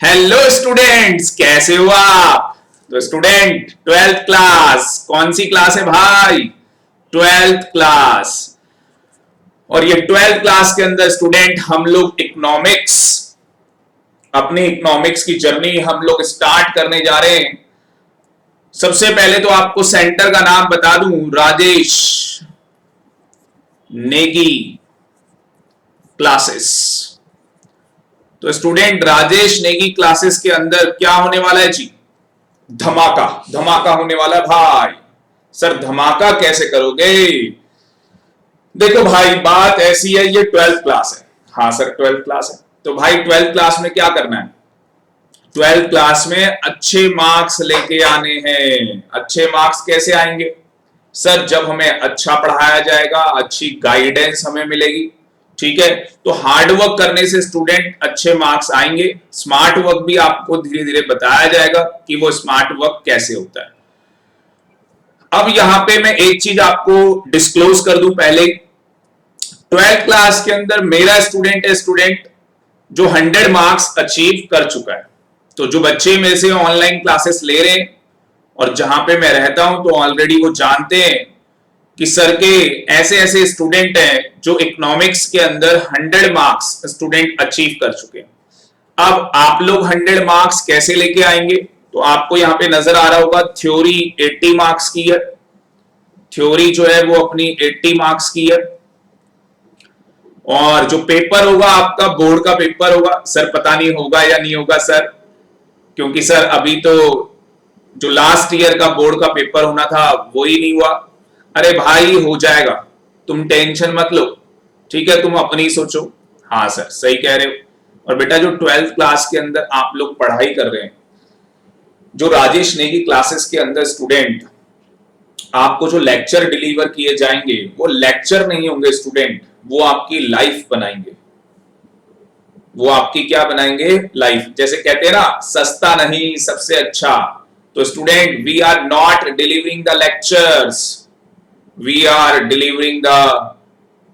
Hello students, कैसे हो आप? तो स्टूडेंट, ट्वेल्थ क्लास कौन सी क्लास है भाई? Twelfth class. और ये ट्वेल्थ क्लास के अंदर स्टूडेंट हम लोग इकोनॉमिक्स, अपनी इकोनॉमिक्स की जर्नी हम लोग स्टार्ट करने जा रहे हैं। सबसे पहले तो आपको सेंटर का नाम बता दूं, राजेश नेगी क्लासेस। तो स्टूडेंट, राजेश नेगी क्लासेस के अंदर क्या होने वाला है जी? धमाका। धमाका होने वाला है भाई। सर धमाका कैसे करोगे? देखो भाई, बात ऐसी है, ये ट्वेल्थ क्लास है। हाँ सर, ट्वेल्थ क्लास है। तो भाई ट्वेल्थ क्लास में क्या करना है? ट्वेल्थ क्लास में अच्छे मार्क्स लेके आने हैं। अच्छे मार्क्स कैसे आएंगे सर? जब हमें अच्छा पढ़ाया जाएगा, अच्छी गाइडेंस हमें मिलेगी। ठीक है, तो हार्ड वर्क करने से स्टूडेंट अच्छे मार्क्स आएंगे। स्मार्ट वर्क भी आपको धीरे धीरे बताया जाएगा कि वो स्मार्ट वर्क कैसे होता है। अब यहां पे मैं एक चीज आपको डिस्क्लोज कर दूं पहले। ट्वेल्थ क्लास के अंदर मेरा स्टूडेंट है, स्टूडेंट जो 100 मार्क्स अचीव कर चुका है। तो जो बच्चे मेरे से ऑनलाइन क्लासेस ले रहे हैं और जहां पे मैं रहता हूं, तो ऑलरेडी वो जानते हैं कि सर के ऐसे ऐसे स्टूडेंट हैं जो इकोनॉमिक्स के अंदर 100 मार्क्स स्टूडेंट अचीव कर चुके हैं। अब आप लोग 100 मार्क्स कैसे लेके आएंगे? तो आपको यहां पे नजर आ रहा होगा, थ्योरी 80 मार्क्स की है। थ्योरी जो है वो अपनी 80 मार्क्स की है। और जो पेपर होगा आपका, बोर्ड का पेपर होगा। सर पता नहीं होगा या नहीं होगा सर, क्योंकि सर अभी तो जो लास्ट ईयर का बोर्ड का पेपर होना था वो ही नहीं हुआ। अरे भाई हो जाएगा, तुम टेंशन मत लो। ठीक है, तुम अपनी सोचो। हाँ सर सही कह रहे हो। और बेटा जो ट्वेल्थ क्लास के अंदर आप लोग पढ़ाई कर रहे हैं, जो राजेश नेगी क्लासेस के अंदर स्टूडेंट आपको जो लेक्चर डिलीवर किए जाएंगे, वो लेक्चर नहीं होंगे स्टूडेंट, वो आपकी लाइफ बनाएंगे। वो आपकी क्या बनाएंगे? लाइफ। जैसे कहते हैं ना, सस्ता नहीं सबसे अच्छा। तो student, we are not delivering the lectures, we are delivering the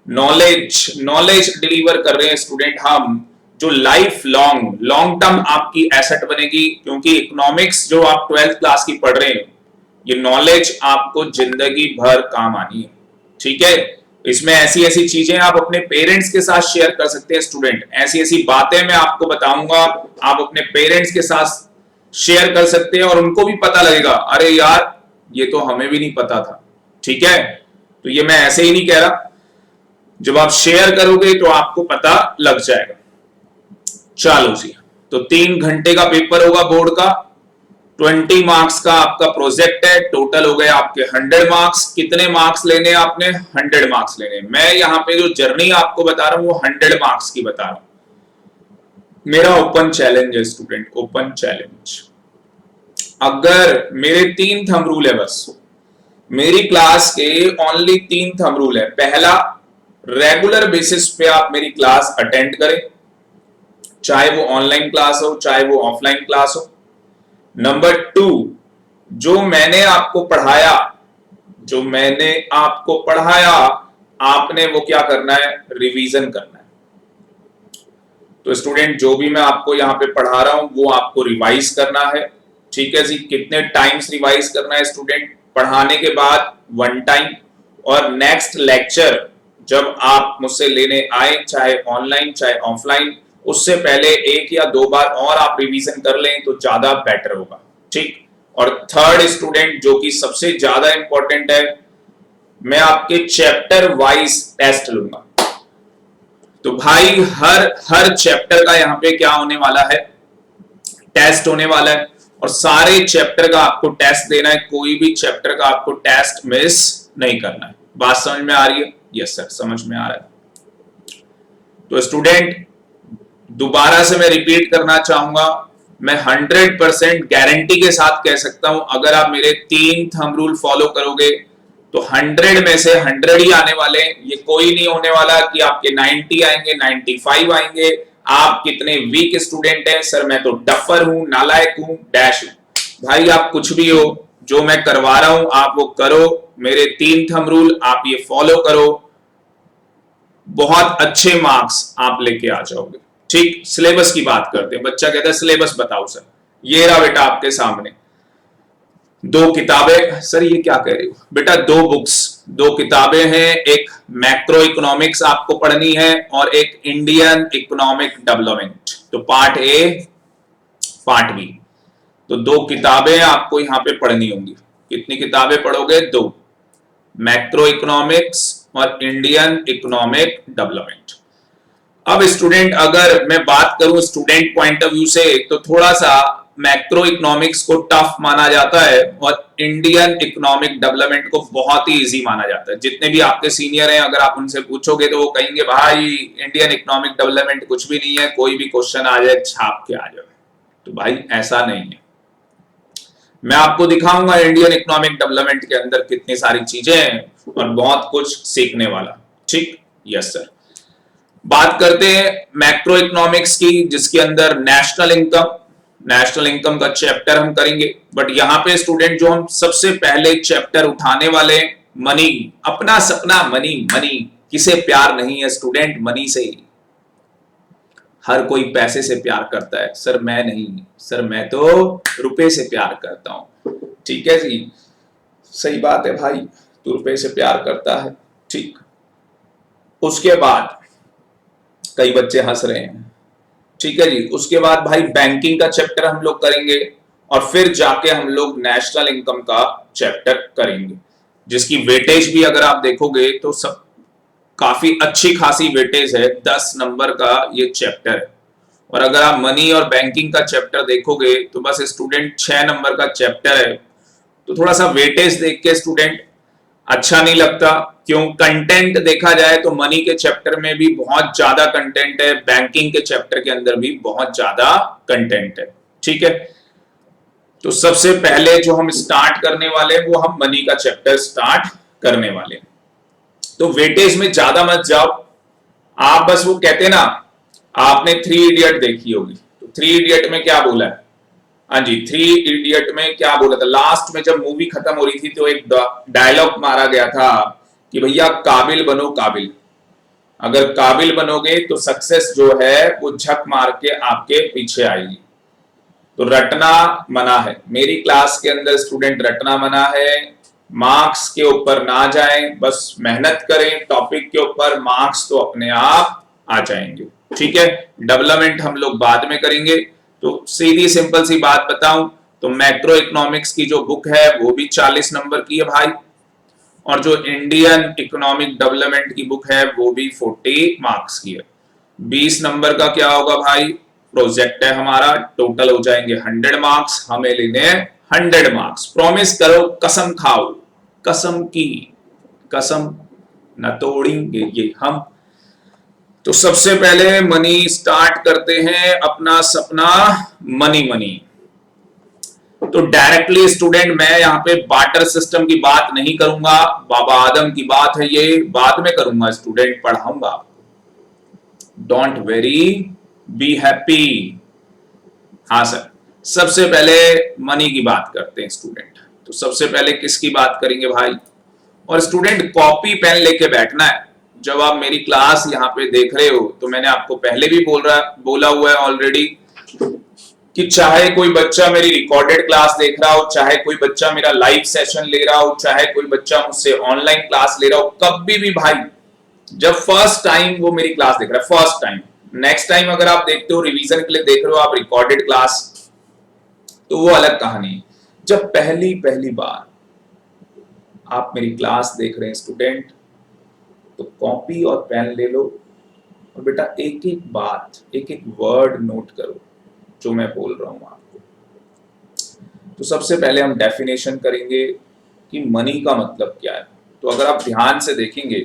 knowledge. Knowledge deliver कर रहे हैं स्टूडेंट हम, जो लाइफ लॉन्ग टर्म आपकी एसेट बनेगी। क्योंकि इकोनॉमिक्स जो आप ट्वेल्थ क्लास की पढ़ रहे हैं, ये नॉलेज आपको जिंदगी भर काम आनी है। ठीक है, इसमें ऐसी ऐसी चीजें आप अपने पेरेंट्स के साथ शेयर कर सकते हैं स्टूडेंट। ऐसी ऐसी बातें मैं आपको बताऊंगा, आप अपने पेरेंट्स के साथ शेयर कर सकते हैं और उनको भी पता लगेगा, अरे यार ये तो हमें भी नहीं पता था। ठीक है, तो ये मैं ऐसे ही नहीं कह रहा, जब आप शेयर करोगे तो आपको पता लग जाएगा। चलो जी, तो 3 घंटे का पेपर होगा बोर्ड का। 20 मार्क्स का आपका प्रोजेक्ट है। टोटल हो गए आपके 100 मार्क्स। कितने मार्क्स लेने आपने? 100 मार्क्स लेने। मैं यहां पे जो जर्नी आपको बता रहा हूं वो 100 मार्क्स की बता रहा हूं। मेरा ओपन चैलेंज है स्टूडेंट, ओपन चैलेंज। अगर मेरे 3 थंब रूल है, बस मेरी क्लास के ओनली 3 थंब रूल है। पहला, रेगुलर बेसिस पे आप मेरी क्लास अटेंड करें, चाहे वो ऑनलाइन क्लास हो चाहे वो ऑफलाइन क्लास हो। नंबर 2, जो मैंने आपको पढ़ाया, आपने वो क्या करना है? रिवीजन करना है। तो स्टूडेंट, जो भी मैं आपको यहाँ पे पढ़ा रहा हूं वो आपको रिवाइज करना है। ठीक है जी, कितने टाइम्स रिवाइज करना है स्टूडेंट? पढ़ाने के बाद 1 टाइम, और नेक्स्ट लेक्चर जब आप मुझसे लेने आए, चाहे ऑनलाइन चाहे ऑफलाइन, उससे पहले 1 या 2 बार और आप रिवीजन कर लें तो ज्यादा बेटर होगा। ठीक। और थर्ड स्टूडेंट, जो कि सबसे ज्यादा इंपॉर्टेंट है, मैं आपके चैप्टर वाइज टेस्ट लूंगा। तो भाई हर चैप्टर का यहाँ पे क्या होने वाला है? टेस्ट होने वाला है, और सारे चैप्टर का आपको टेस्ट देना है। कोई भी चैप्टर का आपको टेस्ट मिस नहीं करना है। बात समझ में आ रही है? यस सर, समझ में आ रहा है। तो स्टूडेंट, दोबारा से मैं रिपीट करना चाहूंगा, मैं 100% गारंटी के साथ कह सकता हूं, अगर आप मेरे 3 थंब रूल फॉलो करोगे तो 100 में से 100 ही आने वाले हैं। ये कोई नहीं होने वाला कि आपके 90 आएंगे, 95 आएंगे। आप कितने वीक स्टूडेंट हैं? सर मैं तो डफर हूं, नालायक हूं, डैश हूं। भाई आप कुछ भी हो, जो मैं करवा रहा हूं आप वो करो। मेरे 3 थंब रूल आप ये फॉलो करो, बहुत अच्छे मार्क्स आप लेके आ जाओगे। ठीक, सिलेबस की बात करते हैं। बच्चा कहता है सिलेबस बताओ सर, ये रहा बेटा आपके सामने, दो किताबें। सर ये क्या कह रही हो बेटा, दो बुक्स, दो किताबें हैं, एक मैक्रो इकोनॉमिक्स आपको पढ़नी है और एक इंडियन इकोनॉमिक डेवलपमेंट, तो पार्ट ए पार्ट बी, तो दो किताबें आपको यहां पे पढ़नी होंगी। कितनी किताबें पढ़ोगे? दो, मैक्रो इकोनॉमिक्स और इंडियन इकोनॉमिक डेवलपमेंट। अब स्टूडेंट, अगर मैं बात करूं स्टूडेंट पॉइंट ऑफ व्यू से, तो थोड़ा सा मैक्रो इकोनॉमिक्स को टफ माना जाता है और इंडियन इकोनॉमिक डेवलपमेंट को बहुत ही इजी माना जाता है। जितने भी आपके सीनियर हैं, अगर आप उनसे पूछोगे तो वो कहेंगे भाई इंडियन इकोनॉमिक डेवलपमेंट कुछ भी नहीं है, कोई भी क्वेश्चन आ जाए छाप के आ जाए। तो भाई ऐसा नहीं है, मैं आपको दिखाऊंगा इंडियन इकोनॉमिक डेवलपमेंट के अंदर कितनी सारी चीजें हैं और बहुत कुछ सीखने वाला। ठीक, यस सर। बात करते हैं मैक्रो इकोनॉमिक्स की, जिसके अंदर नेशनल इनकम का चैप्टर हम करेंगे। बट यहां पे स्टूडेंट जो हम सबसे पहले चैप्टर उठाने वाले, मनी, अपना सपना मनी। मनी किसे प्यार नहीं है स्टूडेंट? मनी से ही। हर कोई पैसे से प्यार करता है, सर मैं नहीं, सर मैं तो रुपए से प्यार करता हूं। ठीक है जी, सही बात है भाई, तू रुपए से प्यार करता है। ठीक, उसके बाद कई बच्चे हंस रहे हैं। ठीक है जी, उसके बाद भाई बैंकिंग का चैप्टर हम लोग करेंगे और फिर जाके हम लोग नेशनल इनकम का चैप्टर करेंगे, जिसकी वेटेज भी अगर आप देखोगे तो सब काफी अच्छी खासी वेटेज है, 10 नंबर का ये चैप्टर है। और अगर आप मनी और बैंकिंग का चैप्टर देखोगे तो बस स्टूडेंट 6 नंबर का चैप्टर है। तो थोड़ा सा वेटेज देख के स्टूडेंट अच्छा नहीं लगता। क्यों? कंटेंट देखा जाए तो मनी के चैप्टर में भी बहुत ज्यादा कंटेंट है, बैंकिंग के चैप्टर के अंदर भी बहुत ज्यादा कंटेंट है। ठीक है, तो सबसे पहले जो हम स्टार्ट करने वाले हैं वो हम मनी का चैप्टर स्टार्ट करने वाले हैं। तो वेटेज में ज्यादा मत जाओ आप, बस वो कहते हैं ना, आपने 3 इडियट देखी होगी, तो 3 इडियट में क्या बोला है? हाँ जी, 3 इडियट में क्या बोला था? लास्ट में जब मूवी खत्म हो रही थी तो एक डायलॉग मारा गया था कि भैया काबिल बनो काबिल, अगर काबिल बनोगे तो सक्सेस जो है वो झक मार के आपके पीछे आएगी। तो रटना मना है, मेरी क्लास के अंदर स्टूडेंट रटना मना है, मार्क्स के ऊपर ना जाएं, बस मेहनत करें टॉपिक के ऊपर, मार्क्स तो अपने आप आ जाएंगे। ठीक है, डेवलपमेंट हम लोग बाद में करेंगे। तो सीधी सिंपल सी बात बताऊं तो मैक्रो इकोनॉमिक्स की जो बुक है वो भी 40 नंबर की है भाई, और जो इंडियन इकोनॉमिक डेवलपमेंट की बुक है वो भी 40 मार्क्स की है। 20 नंबर का क्या होगा भाई? प्रोजेक्ट है हमारा, टोटल हो जाएंगे 100 मार्क्स, हमें लेने 100 मार्क्स। प्रॉमिस करो, कसम खाओ, कसम की कसम न तोड़ेंगे ये हम। तो सबसे पहले मनी स्टार्ट करते हैं, अपना सपना मनी। मनी तो डायरेक्टली स्टूडेंट मैं यहाँ पे बार्टर सिस्टम की बात नहीं करूंगा, बाबा आदम की बात है, ये बाद में करूंगा स्टूडेंट, पढ़ाऊंगा। Don't very, be happy. हाँ सर, सबसे पहले मनी की बात करते हैं स्टूडेंट। तो सबसे पहले किसकी बात करेंगे भाई? और स्टूडेंट कॉपी पेन लेके बैठना है। जब आप मेरी क्लास यहाँ पे देख रहे हो तो मैंने आपको पहले भी बोला हुआ है ऑलरेडी कि चाहे कोई बच्चा मेरी रिकॉर्डेड क्लास देख रहा हो, चाहे कोई बच्चा मेरा लाइव सेशन ले रहा हो, चाहे कोई बच्चा मुझसे ऑनलाइन क्लास ले रहा हो, कभी भी भाई जब फर्स्ट टाइम वो मेरी क्लास देख रहा है, फर्स्ट टाइम, नेक्स्ट टाइम अगर आप देखते हो रिवीजन के लिए देख रहे हो आप रिकॉर्डेड क्लास, तो वो अलग कहानी है। जब पहली बार आप मेरी क्लास देख रहे हैं स्टूडेंट, तो कॉपी और पेन ले लो और बेटा एक एक बात, एक एक वर्ड नोट करो जो मैं बोल रहा हूं आपको। तो सबसे पहले हम डेफिनेशन करेंगे कि मनी का मतलब क्या है। तो अगर आप ध्यान से देखेंगे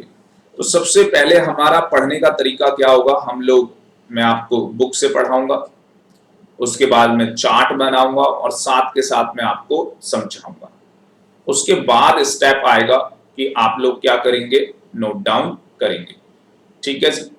तो सबसे पहले हमारा पढ़ने का तरीका क्या होगा, हम लोग, मैं आपको बुक से पढ़ाऊंगा, उसके बाद मैं चार्ट बनाऊंगा और साथ के साथ मैं आपको समझाऊंगा। उसके बाद स्टेप आएगा कि आप लोग क्या करेंगे, नोट डाउन करेंगे। ठीक है जी,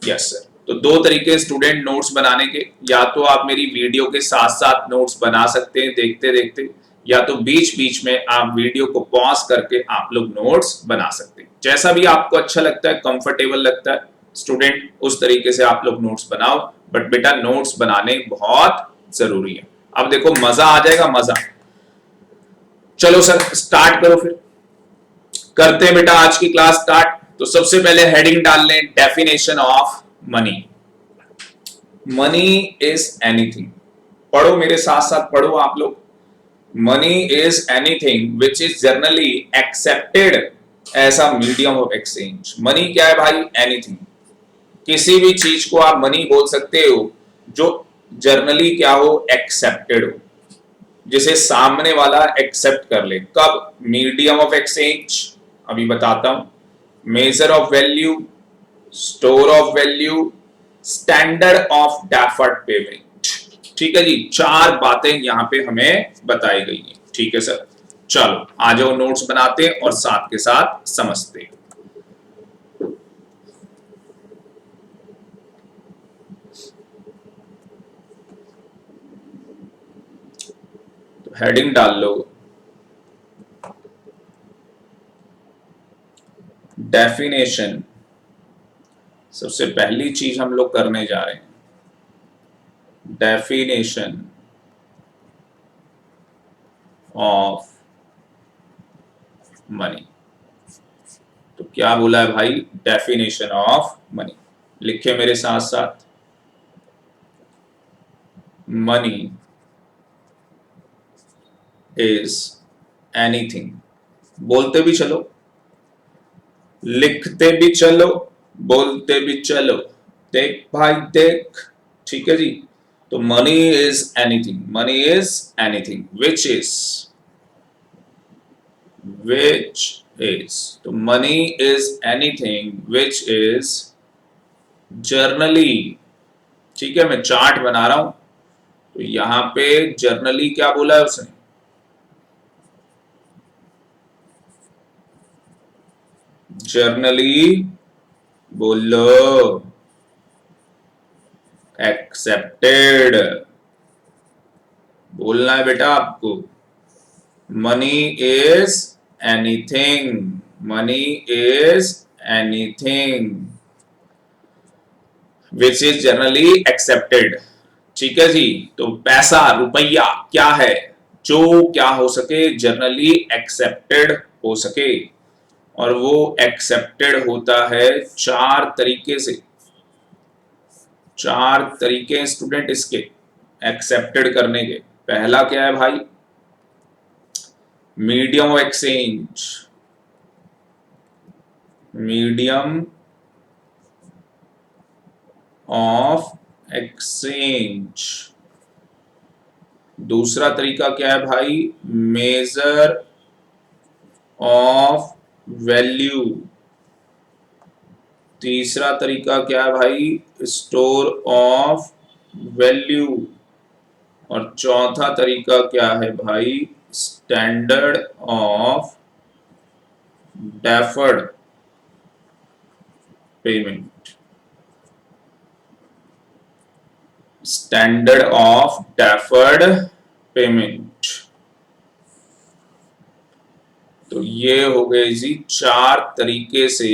यस सर। तो दो तरीके स्टूडेंट नोट्स बनाने के, या तो आप मेरी वीडियो के साथ साथ नोट्स बना सकते हैं देखते देखते, या तो बीच बीच में आप वीडियो को पॉज करके आप लोग नोट्स बना सकते हैं। जैसा भी आपको अच्छा लगता है, कंफर्टेबल लगता है स्टूडेंट, उस तरीके से आप लोग नोट्स बनाओ बट बेटा नोट्स बनाने बहुत जरूरी है। अब देखो मजा आ जाएगा, मजा। चलो सर स्टार्ट करो, फिर करते हैं बेटा आज की क्लास स्टार्ट। तो सबसे पहले हेडिंग डाल लें, definition of money. Money is anything, पढ़ो मेरे साथ साथ पढ़ो आप लोग। Money is anything which is generally accepted as a medium of exchange. Money क्या है भाई? एनीथिंग, किसी भी चीज को आप मनी बोल सकते हो जो जर्नली क्या हो? एक्सेप्टेड हो, जिसे सामने वाला एक्सेप्ट कर ले। कब? मीडियम ऑफ एक्सचेंज, अभी बताता हूं। Major of value, store of value, standard of deferred payment. ठीक है जी, चार बातें यहां पे हमें बताई गई हैं। ठीक है सर, चलो आ जाओ नोट्स बनाते हैं और साथ के साथ समझते हैं। हेडिंग डाल लो, डेफिनेशन। सबसे पहली चीज हम लोग करने जा रहे हैं, डेफिनेशन ऑफ मनी। तो क्या बोला है भाई? Definition of money. लिखे मेरे साथ साथ, मनी इज एनीथिंग। बोलते भी चलो, लिखते भी चलो, बोलते भी चलो। देख भाई देख, ठीक है जी। तो money is anything, money is anything which is, तो money is anything which is generally, ठीक है मैं चार्ट बना रहा हूं, तो यहां पे जर्नली क्या बोला है उसने? जर्नली बोलो, एक्सेप्टेड बोलना है बेटा आपको। Money is anything, money is anything which is generally accepted. ठीक है जी, तो पैसा, रुपया क्या है? जो क्या हो सके, जनरली एक्सेप्टेड हो सके। और वो एक्सेप्टेड होता है चार तरीके से। चार तरीके हैं स्टूडेंट इसके एक्सेप्टेड करने के। पहला क्या है भाई? Medium of exchange, medium of exchange. दूसरा तरीका क्या है भाई? Major of value. तीसरा तरीका क्या है भाई? Store of value. और चौथा तरीका क्या है भाई? Standard of deferred payment. Standard of deferred payment. तो ये हो गए जी चार तरीके से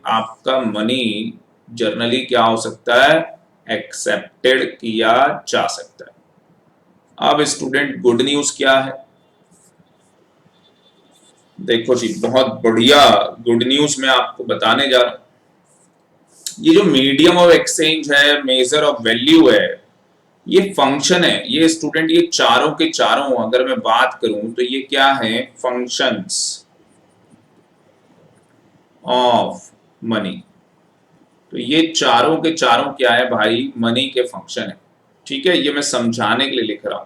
आपका मनी जर्नली क्या हो सकता है? एक्सेप्टेड किया जा सकता है। अब स्टूडेंट गुड न्यूज क्या है? देखो जी, बहुत बढ़िया गुड न्यूज मैं आपको बताने जा रहा हूं। ये जो मीडियम ऑफ एक्सचेंज है, मेजर ऑफ वैल्यू है, ये फंक्शन है। ये स्टूडेंट ये चारों के चारों अगर मैं बात करूं तो ये क्या है? Functions of money. तो ये चारों के चारों क्या है भाई? मनी के फंक्शन है। ठीक है, ये मैं समझाने के लिए लिख रहा हूं।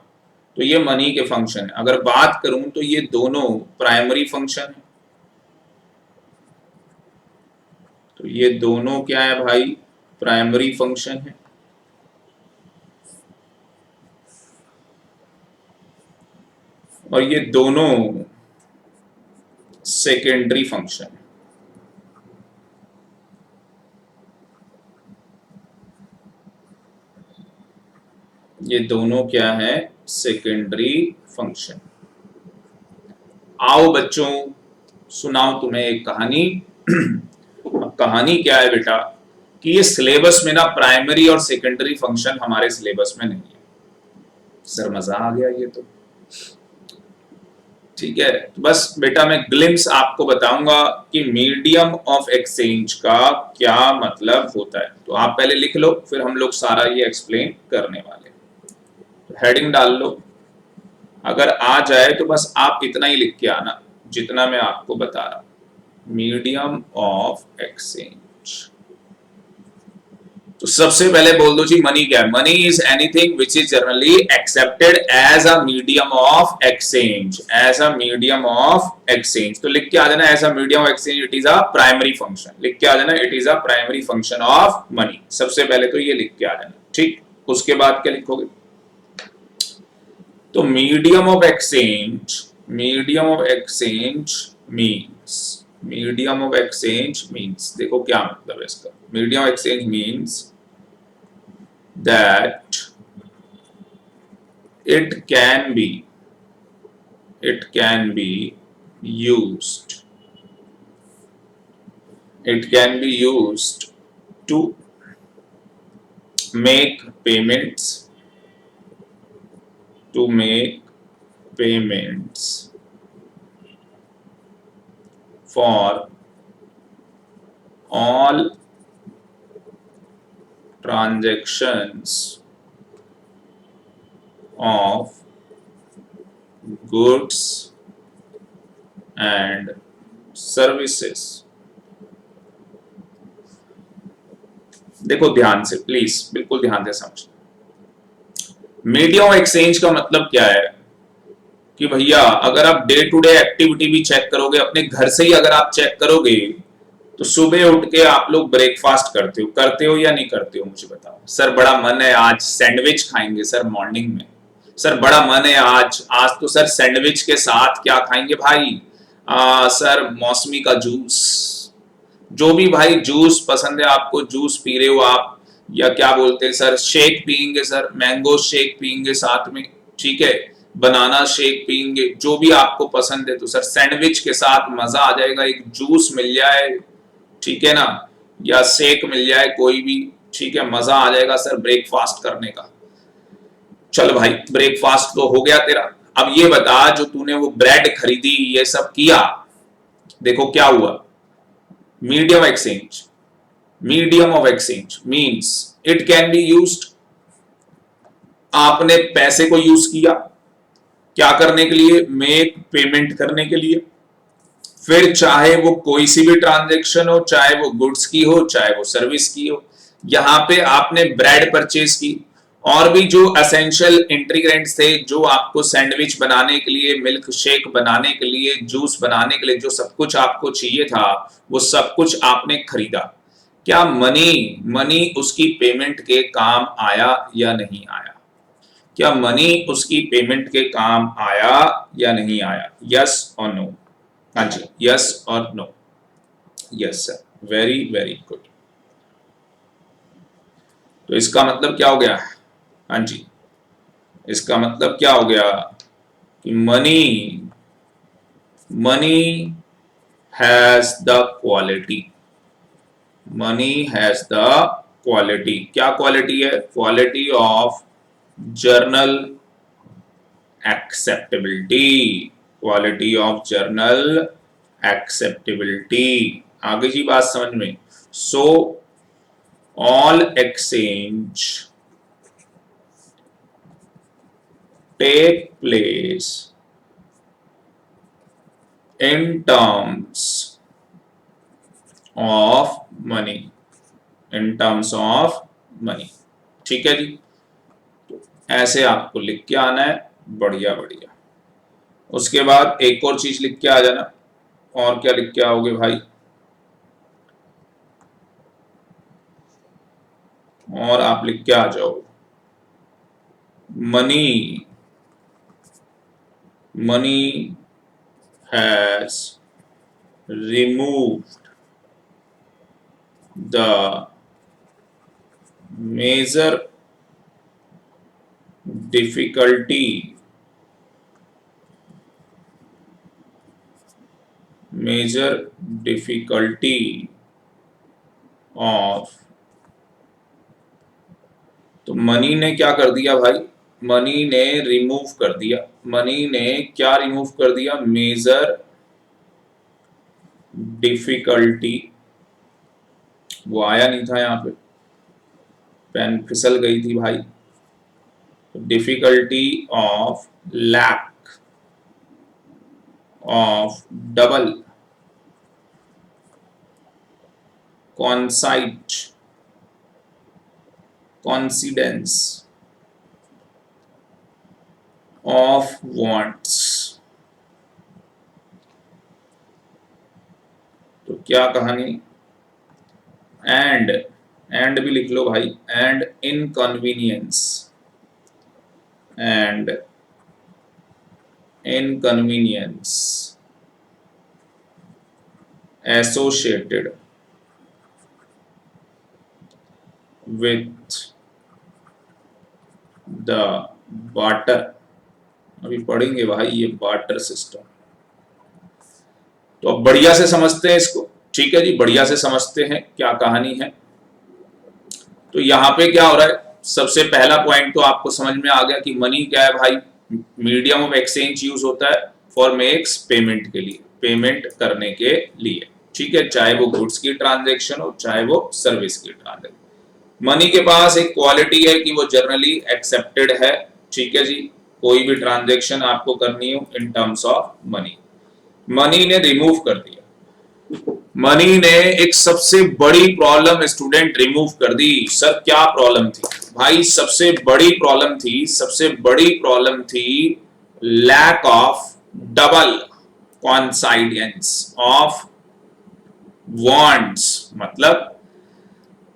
तो ये मनी के फंक्शन है। अगर बात करूं तो ये दोनों प्राइमरी फंक्शन है। तो ये दोनों क्या है भाई? प्राइमरी फंक्शन है। और ये दोनों सेकेंडरी फंक्शन है। ये दोनों क्या है? Secondary function. आओ बच्चों, सुनाओ तुम्हें एक कहानी। अब कहानी क्या है बेटा कि ये सिलेबस में ना प्राइमरी और सेकेंडरी फंक्शन हमारे सिलेबस में नहीं है। सर मजा आ गया ये तो। ठीक है, तो बस बेटा मैं ग्लिम्स आपको बताऊंगा कि मीडियम ऑफ एक्सचेंज का क्या मतलब होता है। तो आप पहले लिख लो, फिर हम लोग सारा ये एक्सप्लेन करने वाले। तो हेडिंग डाल लो, अगर आ जाए तो बस आप इतना ही लिख के आना जितना मैं आपको बता रहा हूं, मीडियम ऑफ एक्सचेंज। तो सबसे पहले बोल दो जी मनी क्या है। Money is anything which is generally accepted as a medium of exchange, as a medium of exchange. तो लिख के आ जाना, as a medium of exchange it is a primary function. लिख के आ जाना, it is a primary function of money. सबसे पहले तो ये लिख के आ जाना, ठीक। उसके बाद क्या लिखोगे, तो medium of exchange, medium of exchange means, medium of exchange means, देखो क्या मतलब है इसका। Medium of exchange means that it can be used, it can be used to make payments, to make payments for all transactions of goods and services। देखो ध्यान से, please बिल्कुल ध्यान से समझ। मीडियम एक्सचेंज का मतलब क्या है कि भैया अगर आप डे टू डे एक्टिविटी भी चेक करोगे, अपने घर से ही अगर आप चेक करोगे, तो सुबह उठ के आप लोग ब्रेकफास्ट करते हो या नहीं करते हो, मुझे बताओ। सर बड़ा मन है आज सैंडविच खाएंगे सर मॉर्निंग में। सर बड़ा मन है आज आज तो सर सैंडविच के साथ क्या खाएंगे भाई, सर मौसमी का जूस। जो भी भाई जूस पसंद है आपको, जूस पी रहे हो आप, या क्या बोलते हैं सर, शेक पियेंगे सर, मैंगो शेक पियेंगे साथ में, ठीक है, बनाना शेक पियेंगे, जो भी आपको पसंद है। तो सर सैंडविच के साथ मजा आ जाएगा, एक जूस मिल जाए, ठीक है ना, या शेक मिल जाए कोई भी, ठीक है, मजा आ जाएगा सर ब्रेकफास्ट करने का। चल भाई ब्रेकफास्ट तो हो गया तेरा। अब ये बता, जो तूने वो ब्रेड खरीदी, ये सब किया, देखो क्या हुआ, medium exchange. Medium of exchange means it can be used, आपने पैसे को यूज किया क्या करने के लिए, मेक पेमेंट करने के लिए। फिर चाहे वो कोई सी भी ट्रांजैक्शन हो, चाहे वो गुड्स की हो, चाहे वो सर्विस की हो। यहां पे आपने ब्रेड परचेज की, और भी जो एसेंशियल इंग्रेडिएंट्स थे, जो आपको सैंडविच बनाने के लिए, मिल्क शेक बनाने के लिए, जूस बनाने के लिए, जो सब कुछ आपको चाहिए था, वो सब कुछ आपने खरीदा। क्या मनी मनी उसकी पेमेंट के काम आया या नहीं आया? क्या मनी उसकी पेमेंट के काम आया या नहीं आया? यस और नो? हाँ जी, यस और no? Yes sir, very very good. तो इसका मतलब क्या हो गया? हाँ जी, इसका मतलब क्या हो गया कि money money has the quality, money has the quality. क्या क्वालिटी है? Quality of general acceptability, quality of general acceptability. आगे जी बात समझ में। So all exchange take place in terms of money, in terms of money. ठीक है जी, तो ऐसे आपको लिख के आना है, बढ़िया बढ़िया। उसके बाद एक और चीज लिख के आ जाना। और क्या लिख के आओगे भाई? और आप लिख के आ जाओ, money money has removed the major difficulty, major difficulty of तो मनी ने क्या कर दिया भाई, मनी ने रिमूव कर दिया, मनी ने क्या रिमूव कर दिया, मेजर डिफिकल्टी, वो आया नहीं था यहाँ पे, पेन फिसल गई थी भाई, difficulty of lack of double coincide coincidence of wants. तो क्या कहानी, एंड भी लिख लो भाई, and inconvenience, and inconvenience associated with the barter. अभी पढ़ेंगे भाई ये बार्टर सिस्टम, तो अब बढ़िया से समझते हैं इसको, ठीक है जी, बढ़िया से समझते हैं क्या कहानी है। तो यहाँ पे क्या हो रहा है, सबसे पहला पॉइंट तो आपको समझ में आ गया कि मनी क्या है भाई, मीडियम ऑफ एक्सचेंज यूज होता है फॉर मेक्स पेमेंट के लिए, पेमेंट करने के लिए, ठीक है, चाहे वो गुड्स की ट्रांजैक्शन हो चाहे वो सर्विस की ट्रांजैक्शन। मनी के पास एक क्वालिटी है कि वो जनरली एक्सेप्टेड है, ठीक है जी, कोई भी ट्रांजैक्शन आपको करनी हो इन टर्म्स ऑफ मनी। मनी ने रिमूव कर दिया, मनी ने एक सबसे बड़ी प्रॉब्लम स्टूडेंट रिमूव कर दी। सर क्या प्रॉब्लम थी भाई, सबसे बड़ी प्रॉब्लम थी, सबसे बड़ी प्रॉब्लम थी lack of double coincidence of wants. मतलब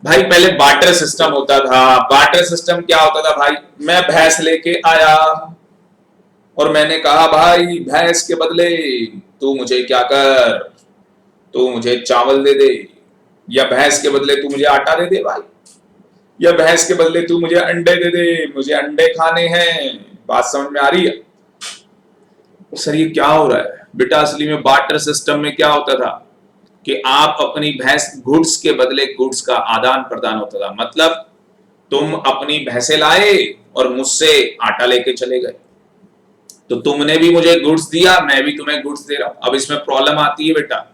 भाई पहले बार्टर सिस्टम होता था, बार्टर सिस्टम क्या होता था भाई, मैं भैंस लेके आया और मैंने कहा भाई भैंस के बदले तू मुझे क्या कर, तू मुझे चावल दे दे, या भैंस के बदले तू मुझे आटा दे दे भाई, या भैंस के बदले तू मुझे अंडे दे दे, मुझे अंडे खाने हैं। बात समझ में आ रही है। सर ये क्या हो रहा है बेटा, असली में बार्टर सिस्टम में क्या होता था कि आप अपनी भैंस, गुड्स के बदले गुड्स का आदान प्रदान होता था। मतलब तुम अपनी भैंसे लाए और मुझसे आटा लेके चले गए, तो तुमने भी मुझे गुड्स दिया, मैं भी तुम्हें गुड्स दे रहा हूं। अब इसमें प्रॉब्लम आती है बेटा,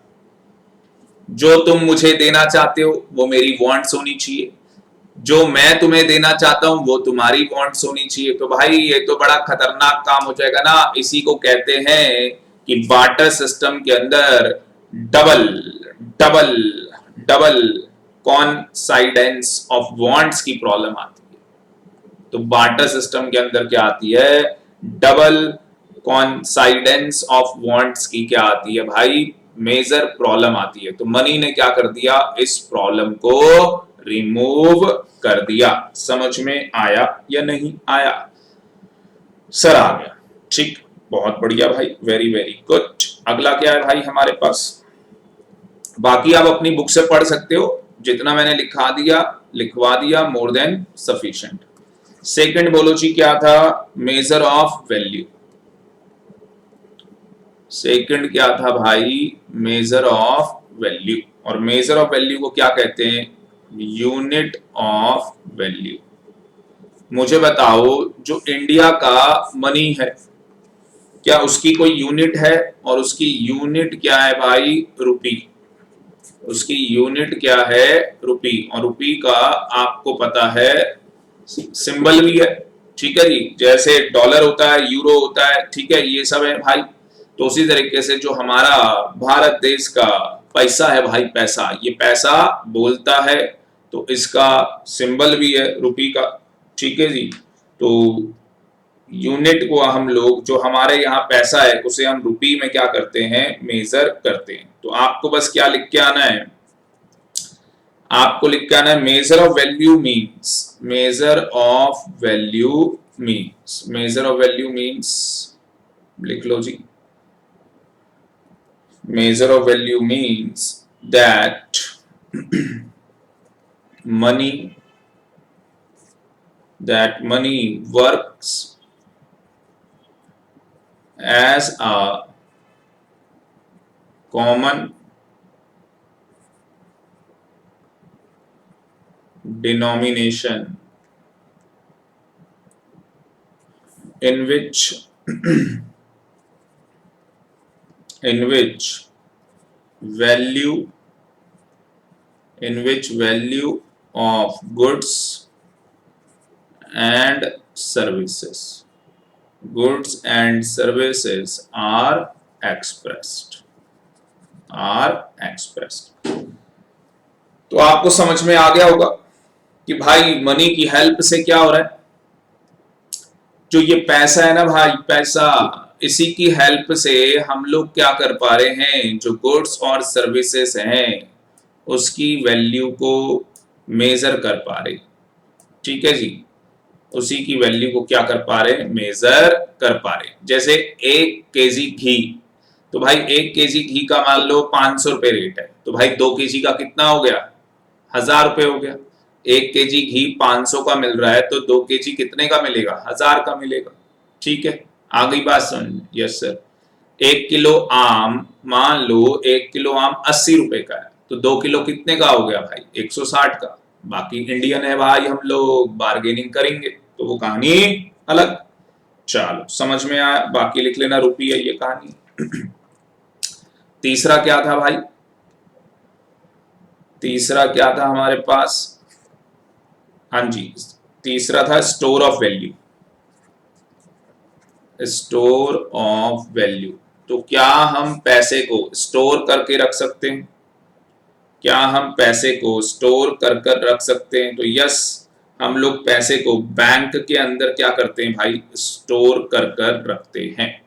जो तुम मुझे देना चाहते हो वो मेरी वांट्स होनी चाहिए, जो मैं तुम्हें देना चाहता हूं वो तुम्हारी वांट्स होनी चाहिए। तो भाई ये तो बड़ा खतरनाक काम हो जाएगा ना, इसी को कहते हैं कि बार्टर सिस्टम के अंदर double double double coincidence of wants की प्रॉब्लम आती है। तो बार्टर सिस्टम के अंदर क्या आती है, डबल कॉन्साइडेंस ऑफ वांट्स की क्या आती है भाई, मेजर प्रॉब्लम आती है। तो मनी ने क्या कर दिया, इस प्रॉब्लम को रिमूव कर दिया। समझ में आया या नहीं आया? सर आ गया, ठीक, बहुत बढ़िया भाई, वेरी वेरी गुड। अगला क्या है भाई हमारे पास, बाकी आप अपनी बुक से पढ़ सकते हो, जितना मैंने लिखवा दिया मोर देन सफिशिएंट। सेकंड बोलो जी क्या था, मेजर ऑफ वैल्यू। सेकंड क्या था भाई, मेजर ऑफ वैल्यू। और मेजर ऑफ वैल्यू को क्या कहते हैं, यूनिट ऑफ वैल्यू। मुझे बताओ जो इंडिया का मनी है, क्या उसकी कोई यूनिट है? और उसकी यूनिट क्या है भाई, रुपी। उसकी यूनिट क्या है, रुपी। और रुपी का आपको पता है सिंबल भी है, ठीक है जी, जैसे डॉलर होता है, यूरो होता है, ठीक है, ये सब है भाई। तो उसी तरीके से जो हमारा भारत देश का पैसा है भाई, पैसा, ये पैसा बोलता है, तो इसका सिंबल भी है रुपी का, ठीक है जी। तो यूनिट को हम लोग, जो हमारे यहाँ पैसा है उसे हम रुपी में क्या करते हैं, मेजर करते हैं। तो आपको बस क्या लिख के आना है, आपको लिख के आना है major of value means, major of value means, major of value means लिख लो जी, measure of value means that money works as a common denomination in which value of goods and services are expressed। तो आपको समझ में आ गया होगा कि भाई money की हेल्प से क्या हो रहा है, जो ये पैसा है ना भाई, पैसा, इसी की हेल्प से हम लोग क्या कर पा रहे हैं, जो गुड्स और सर्विसेज हैं उसकी वैल्यू को मेजर कर पा रहे। ठीक है जी, उसी की वैल्यू को क्या कर पा रहे, मेजर कर पा रहे। जैसे 1 केजी घी, तो भाई 1 केजी घी का मान लो 500 रुपए रेट है, तो भाई 2 केजी का कितना हो गया, 1000 रुपए हो गया। 1 केजी घी 500 का मिल रहा है तो 2 केजी कितने का मिलेगा, 1000 का मिलेगा। ठीक है, आ गई बात समझ? Yes sir. 1 किलो आम, मान लो 1 किलो आम 80 रुपए का है, तो 2 किलो कितने का हो गया भाई, 160 का। बाकी इंडियन है भाई, हम लोग बार्गेनिंग करेंगे तो वो कहानी अलग। चलो समझ में आया, बाकी लिख लेना, रुपी है ये कहानी। तीसरा क्या था भाई, तीसरा क्या था हमारे पास, हाँ जी, तीसरा था store of value. Store of value, तो क्या हम पैसे को स्टोर करके रख सकते हैं, क्या हम पैसे को स्टोर कर रख सकते हैं? तो यस, हम लोग पैसे को बैंक के अंदर क्या करते हैं भाई, स्टोर कर रखते हैं।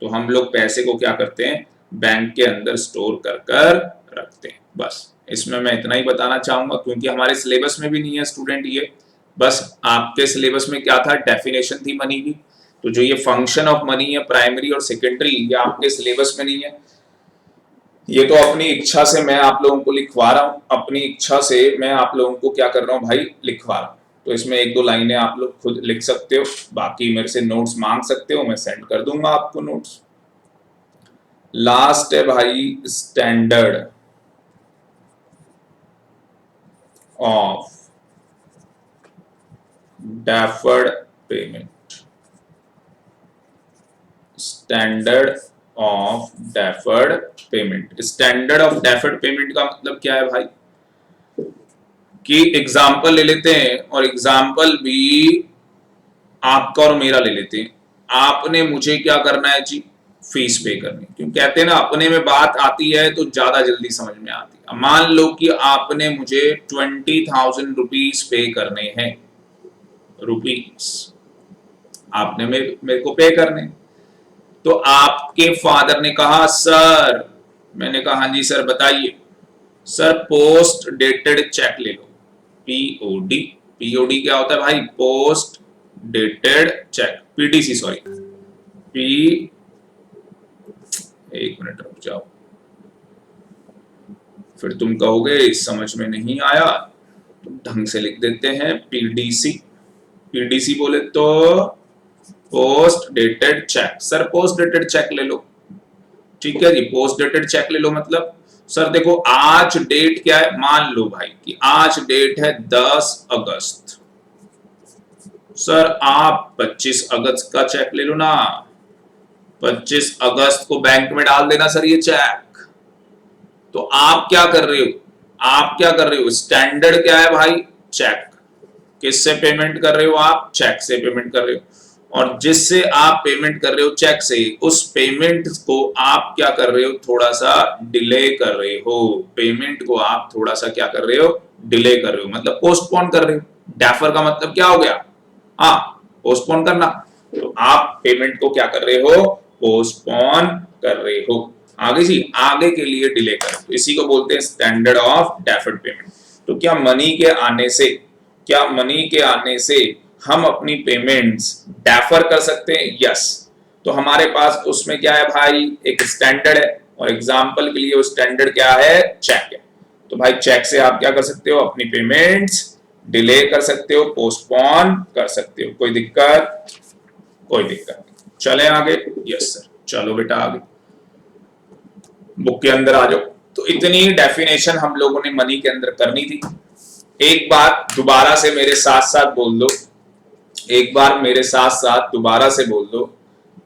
तो हम लोग पैसे को क्या करते हैं, बैंक के अंदर स्टोर कर रखते हैं। बस इसमें मैं इतना ही बताना चाहूंगा, क्योंकि हमारे सिलेबस में भी नहीं है स्टूडेंट ये। बस आपके सिलेबस में क्या था, डेफिनेशन थी मनी की। तो जो ये फंक्शन ऑफ मनी है, प्राइमरी और सेकेंडरी, ये आपके सिलेबस में नहीं है। ये तो अपनी इच्छा से मैं आप लोगों को लिखवा रहा हूँ, अपनी इच्छा से मैं आप लोगों को क्या कर रहा हूँ भाई, लिखवा रहा हूँ। तो इसमें 1-2 लाइनें आप लोग खुद लिख सकते हो, बाकी मेरे से नोट्स मांग सकते हो, मैं सेंड कर दूंगा आपको नोट्स। लास्ट है भाई, standard of deferred payment. Standard of deferred payment. Standard of deferred payment का मतलब क्या है भाई, कि एग्जाम्पल ले लेते हैं, और एग्जाम्पल भी आपका और मेरा ले लेते हैं। आपने मुझे क्या करना है जी, फीस पे करनी। क्यों कहते हैं ना, अपने में बात आती है तो ज्यादा जल्दी समझ में आती है। मान लो कि आपने मुझे 20,000 रुपीज पे करने हैं, रुपीज आपने मेरे को पे करने। तो आपके फादर ने कहा सर, मैंने कहा हाँ जी सर बताइए। सर पोस्ट डेटेड चेक ले लो, पीओडी। पीओडी क्या होता है भाई, post dated cheque, PDC sorry, एक मिनट रुक जाओ, फिर तुम कहोगे समझ में नहीं आया, तो ढंग से लिख देते हैं पीडीसी। पीडीसी बोले तो post dated cheque. Sir post dated cheque ले लो, ठीक है जी, पोस्ट डेटेड चेक ले लो मतलब सर देखो आज डेट क्या है, मान लो भाई कि आज डेट है 10 अगस्त। सर आप 25 अगस्त का चेक ले लो ना, 25 अगस्त को बैंक में डाल देना सर ये चेक। तो आप क्या कर रहे हो, आप क्या कर रहे हो, स्टैंडर्ड क्या है भाई, चेक। किससे पेमेंट कर रहे हो आप, चेक से पेमेंट कर रहे हो। और जिससे आप पेमेंट कर रहे हो चेक से, उस पेमेंट को आप क्या कर रहे हो, थोड़ा सा डिले कर रहे हो। पेमेंट को आप थोड़ा सा क्या कर रहे हो, डिले कर रहे हो, मतलब पोस्टपोन कर रहे हो। डेफर का मतलब क्या हो गया, हाँ पोस्टपोन करना। तो आप पेमेंट को क्या कर रहे हो, पोस्टपोन कर रहे हो। आगे जी, आगे के लिए डिले कर, तो इसी को बोलते हैं स्टैंडर्ड ऑफ डेफर्ड पेमेंट। तो क्या मनी के आने से, क्या मनी के आने से हम अपनी पेमेंट्स डेफर कर सकते हैं, यस। तो हमारे पास उसमें क्या है भाई, एक स्टैंडर्ड है, और एग्जांपल के लिए वो स्टैंडर्ड क्या है, चेक है। तो भाई चेक से आप क्या कर सकते हो, अपनी पेमेंट्स डिले कर सकते हो, पोस्टपोन कर सकते हो। कोई दिक्कत, कोई दिक्कत नहीं। चले आगे, यस सर, चलो बेटा आगे बुक के अंदर आ जाओ। तो इतनी डेफिनेशन हम लोगों ने मनी के अंदर करनी थी। एक बात दोबारा से मेरे साथ साथ बोल दो, एक बार मेरे साथ साथ दोबारा से बोल दो,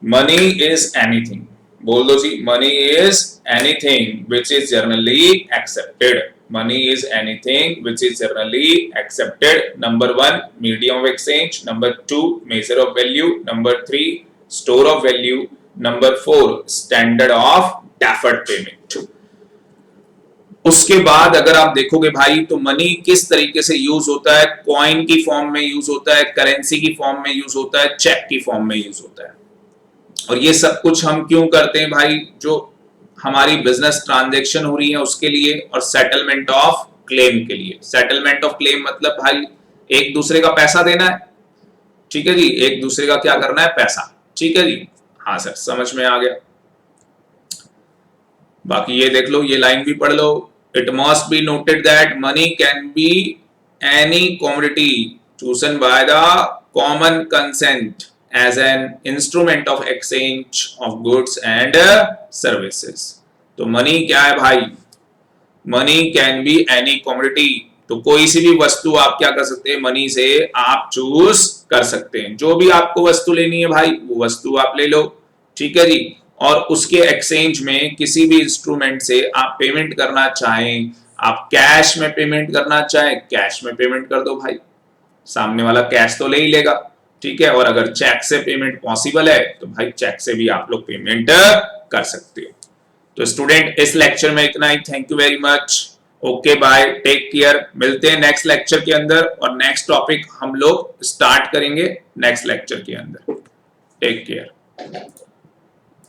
मनी इज एनीथिंग। बोल दो जी, money is anything which is generally accepted. Money is anything which is generally accepted. Number 1 medium of exchange, number 2 measure of value, number 3 store of value, number 4 standard of deferred payment. उसके बाद अगर आप देखोगे भाई तो money किस तरीके से यूज होता है, कॉइन की फॉर्म में यूज होता है, करेंसी की फॉर्म में यूज होता है, चेक की फॉर्म में यूज होता है। और ये सब कुछ हम क्यों करते हैं भाई, जो हमारी बिजनेस ट्रांजैक्शन हो रही है उसके लिए, और सेटलमेंट ऑफ क्लेम के लिए। सेटलमेंट ऑफ क्लेम मतलब भाई एक दूसरे का पैसा देना है, ठीक है जी, एक दूसरे का क्या करना है, पैसा, ठीक है जी। हाँ सर, समझ में आ गया। बाकी ये देख लो, ये लाइन भी पढ़ लो। It must be noted that money can be any commodity chosen by the common consent as an instrument of exchange of goods and services। तो मनी क्या है भाई, money can be any commodity, तो कोई सी भी वस्तु आप क्या कर सकते हैं, मनी से आप चूज कर सकते हैं। जो भी आपको वस्तु लेनी है भाई वो वस्तु आप ले लो, ठीक है जी। और उसके एक्सचेंज में किसी भी इंस्ट्रूमेंट से आप पेमेंट करना चाहें, आप कैश में पेमेंट करना चाहें, कैश में पेमेंट कर दो भाई, सामने वाला कैश तो ले ही लेगा, ठीक है। और अगर चेक से पेमेंट पॉसिबल है तो भाई चेक से भी आप लोग पेमेंट कर सकते हो। तो स्टूडेंट इस लेक्चर में इतना ही। Thank you very much, okay bye, take care. मिलते हैं नेक्स्ट लेक्चर के अंदर, और नेक्स्ट टॉपिक हम लोग स्टार्ट करेंगे नेक्स्ट लेक्चर के अंदर। Take care.